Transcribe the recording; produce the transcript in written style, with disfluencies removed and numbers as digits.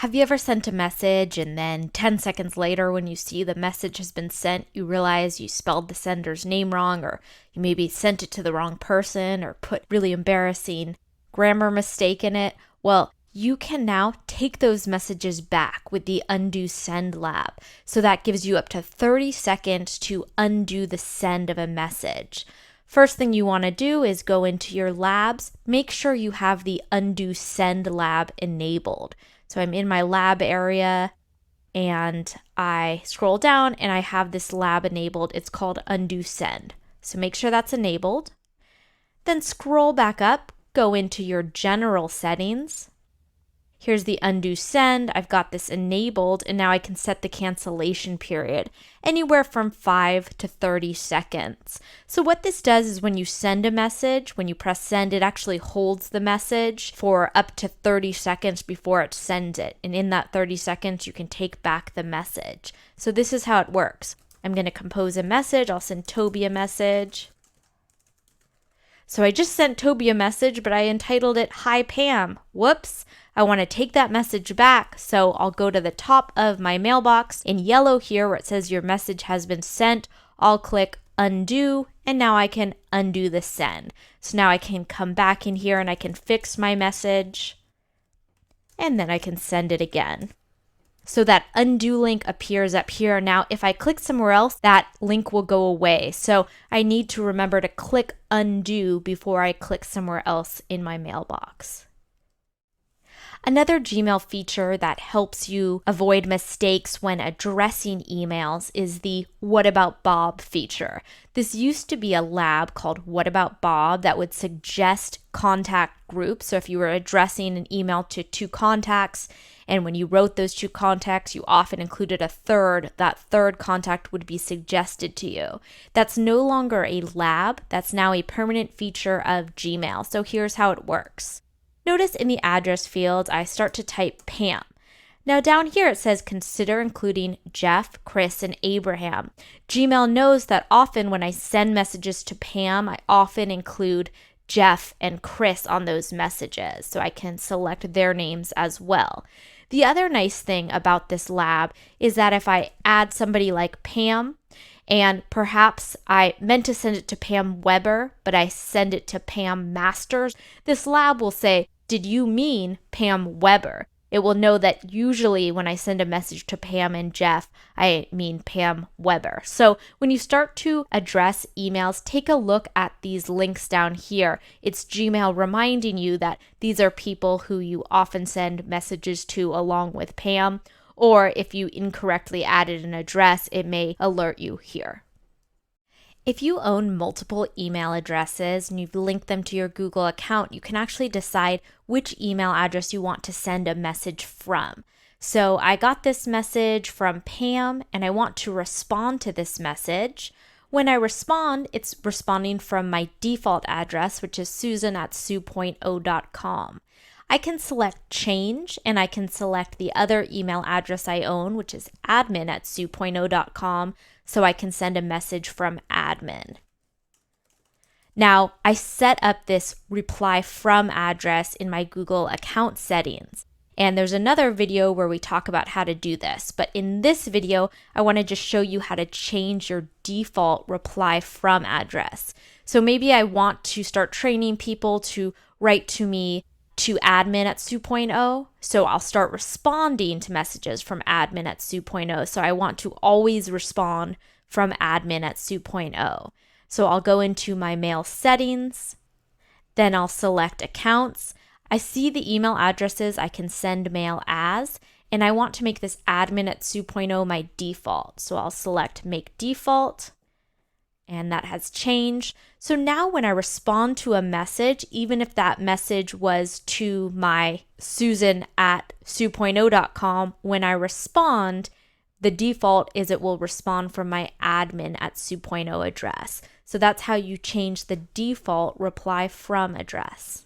Have you ever sent a message and then 10 seconds later, when you see the message has been sent, you realize you spelled the sender's name wrong, or you maybe sent it to the wrong person or put really embarrassing grammar mistake in it? Well, you can now take those messages back with the Undo Send Lab. So that gives you up to 30 seconds to undo the send of a message. First thing you want to do is go into your labs. Make sure you have the Undo Send Lab enabled. So I'm in my lab area and I scroll down and I have this lab enabled. It's called Undo Send. So make sure that's enabled. Then scroll back up, go into your general settings. Here's the Undo Send. I've got this enabled, and now I can set the cancellation period anywhere from 5 to 30 seconds. So what this does is when you send a message, when you press send, it actually holds the message for up to 30 seconds before it sends it. And in that 30 seconds, you can take back the message. So this is how it works. I'm going to compose a message. I'll send Toby a message. So I just sent Toby a message, but I entitled it, "Hi Pam." Whoops. I want to take that message back, so I'll go to the top of my mailbox in yellow here where it says your message has been sent. I'll click undo, and now I can undo the send. So now I can come back in here and I can fix my message, and then I can send it again. So that undo link appears up here. Now, if I click somewhere else, that link will go away. So I need to remember to click undo before I click somewhere else in my mailbox. Another Gmail feature that helps you avoid mistakes when addressing emails is the What About Bob feature. This used to be a lab called What About Bob that would suggest contact groups. So if you were addressing an email to 2 contacts, and when you wrote those 2 contacts, you often included a third, that third contact would be suggested to you. That's no longer a lab. That's now a permanent feature of Gmail. So here's how it works. Notice in the address field, I start to type Pam. Now down here it says consider including Jeff, Chris, and Abraham. Gmail knows that often when I send messages to Pam, I often include Jeff and Chris on those messages, so I can select their names as well. The other nice thing about this lab is that if I add somebody like Pam, and perhaps I meant to send it to Pam Weber, but I send it to Pam Masters, this lab will say, did you mean Pam Weber? It will know that usually when I send a message to Pam and Jeff, I mean Pam Weber. So when you start to address emails, take a look at these links down here. It's Gmail reminding you that these are people who you often send messages to along with Pam, or if you incorrectly added an address, it may alert you here. If you own multiple email addresses and you've linked them to your Google account, you can actually decide which email address you want to send a message from. So I got this message from Pam and I want to respond to this message. When I respond, it's responding from my default address, which is susan@sue.0.com. I can select change and I can select the other email address I own, which is admin@sue.0.com, so I can send a message from admin. Now, I set up this reply from address in my Google account settings. And there's another video where we talk about how to do this. But in this video, I want to just show you how to change your default reply from address. So maybe I want to start training people to write to me to admin@sue.0. So I'll start responding to messages from admin@sue.0. So I want to always respond from admin@sue.0. So I'll go into my mail settings, then I'll select accounts. I see the email addresses I can send mail as, and I want to make this admin@sue.0 my default. So I'll select make default, and that has changed. So now when I respond to a message, even if that message was to my susan@sue.0.com, when I respond, the default is it will respond from my admin@sue.0 address. So that's how you change the default reply from address.